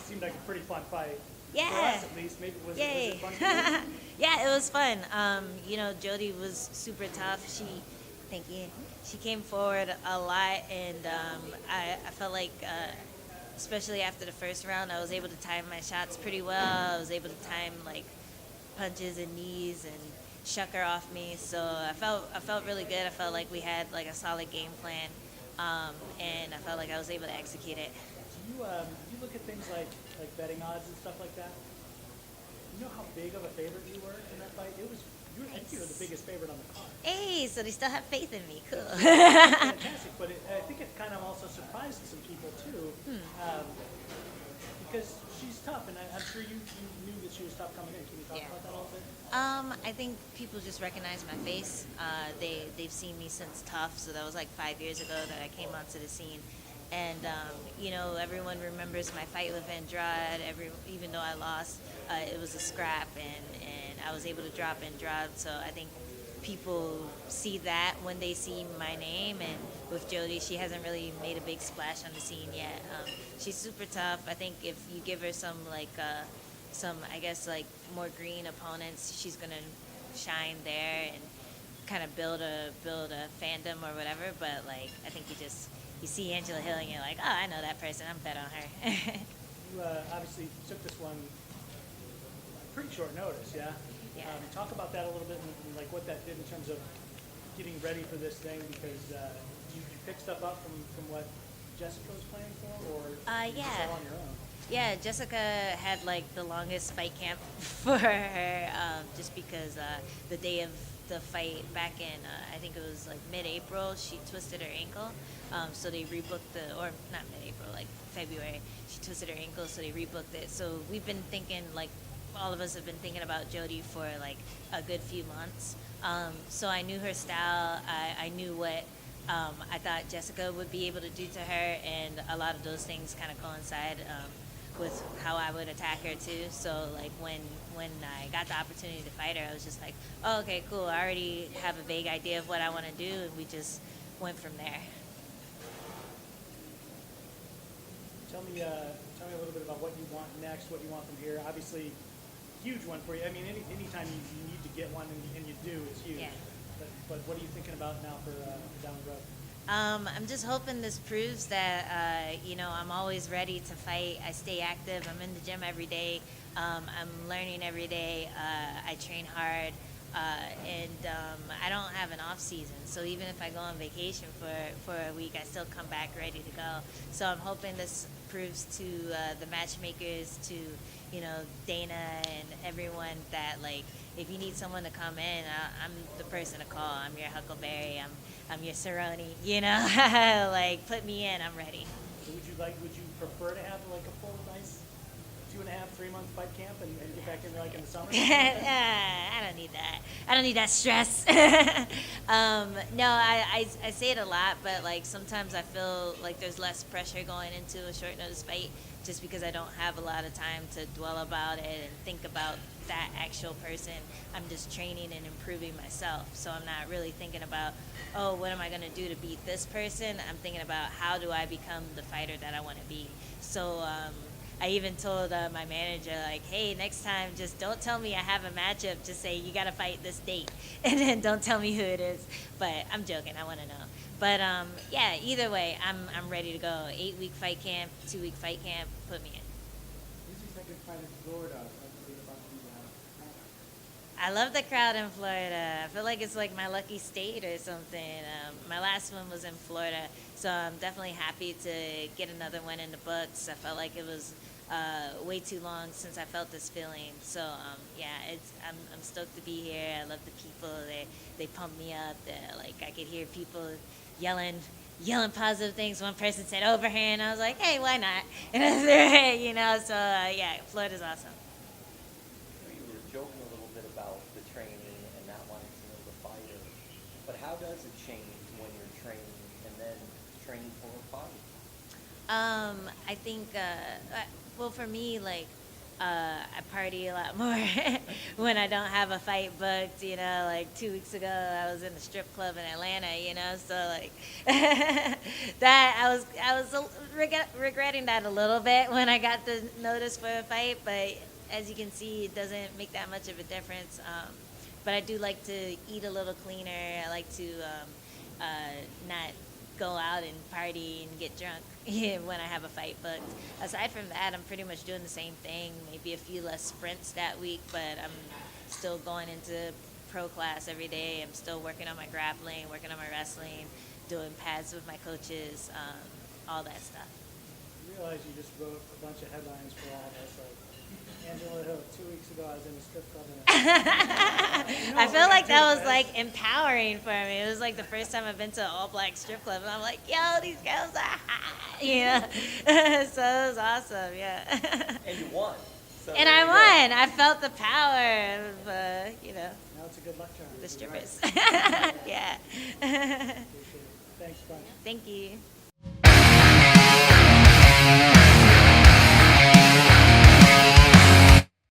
seemed like a pretty fun fight. For Yeah. us, at least. Maybe was Yay. it fun for you? Yeah, it was fun. Jody was super tough. Thank you. She came forward a lot, and I felt like, especially after the first round, I was able to time my shots pretty well. I was able to time like punches and knees and shuck her off me. So I felt really good. I felt like we had like a solid game plan, and I felt like I was able to execute it. You look at things like betting odds and stuff like that. You know how big of a favorite you were in that fight? I think you were the biggest favorite on the card. Hey, so they still have faith in me. Cool. Fantastic, but I think it kind of also surprised some people too, because she's tough, and I'm sure you knew that she was tough coming in. Can you talk Yeah. about that a little bit? I think people just recognize my face. They've seen me since Tough, so that was like 5 years ago that I came onto the scene. And everyone remembers my fight with Andrade. Even though I lost, it was a scrap, and I was able to drop Andrade. So I think people see that when they see my name. And with Jody, she hasn't really made a big splash on the scene yet. She's super tough. I think if you give her some I guess like more green opponents, she's gonna shine there and kind of build a fandom or whatever. But like I think you see Angela Hill and you're like, oh, I know that person. I'm bet on her. You obviously took this one pretty short notice, yeah. Yeah. Talk about that a little bit and like what that did in terms of getting ready for this thing, because you pick stuff up from what Jessica was planning for, or you just Yeah. all on your own? Yeah, Jessica had like the longest fight camp for her, just because the day of the fight back in, I think it was like mid-April, she twisted her ankle. So they rebooked or not mid-April, like February, she twisted her ankle, so they rebooked it. So we've been thinking, like, all of us have been thinking about Jody for like a good few months. So I knew her style, I knew what I thought Jessica would be able to do to her, and a lot of those things kind of coincide with how I would attack her too. So like when I got the opportunity to fight her, I was just like, oh, okay, cool. I already have a vague idea of what I want to do, and we just went from there. Tell me a little bit about what you want next, what you want from here. Obviously, huge one for you. I mean, anytime you need to get one and you do, it's huge. Yeah. But what are you thinking about now for down the road? I'm just hoping this proves that, I'm always ready to fight. I stay active. I'm in the gym every day. I'm learning every day. I train hard. I don't have an off season. So even if I go on vacation for a week, I still come back ready to go. So I'm hoping this proves to the matchmakers, to, Dana and everyone that, like, if you need someone to come in, I'm the person to call. I'm your Huckleberry. I'm your Cerrone. Like, put me in. I'm ready. So would you prefer to have like a full nice 2.5, 3 month fight camp and get back in there like in the summer? I don't need that. I don't need that stress. No, I say it a lot, but like sometimes I feel like there's less pressure going into a short notice fight, just because I don't have a lot of time to dwell about it and think about that actual person. I'm just training and improving myself. So I'm not really thinking about, oh, what am I going to do to beat this person? I'm thinking about, how do I become the fighter that I want to be? So I even told my manager, like, hey, next time, just don't tell me I have a matchup. Just say, you got to fight this date. And then don't tell me who it is. But I'm joking. I want to know. But, yeah, either way, I'm ready to go. 8-week fight camp, 2-week fight camp, put me in. This is second fight in Florida. What do you think about the I love the crowd in Florida. I feel like it's like my lucky state or something. My last one was in Florida, so I'm definitely happy to get another one in the books. I felt like it was way too long since I felt this feeling. So I'm stoked to be here. I love the people. They pump me up. Like, I could hear people yelling positive things. One person said overhand. I was like, hey, why not? So Florida's awesome. You were joking a little bit about the training and not wanting to know the fighter, but how does it change when you're training and then training for a fight? I think, well, for me, like, I party a lot more when I don't have a fight booked. You know, like 2 weeks ago, I was in a strip club in Atlanta. You know, so like that I was regretting that a little bit when I got the notice for a fight. But as you can see, it doesn't make that much of a difference. But I do like to eat a little cleaner. I like to not go out and party and get drunk when I have a fight booked. Aside from that, I'm pretty much doing the same thing, maybe a few less sprints that week, but I'm still going into pro class every day. I'm still working on my grappling, working on my wrestling, doing pads with my coaches, all that stuff. I realize you just wrote a bunch of headlines for all of us, like Angela Hill, 2 weeks ago I was in a strip club I feel like that was like empowering for me. It was like the first time I've been to an all-black strip club, and I'm like, yo, these girls are hot, you know. So it was awesome, yeah. And you won. So And there I you go. won. I felt the power of, you know, Now it's a good lecture on the it. strippers. Yeah. Appreciate it. Thanks, bunch. Thank you.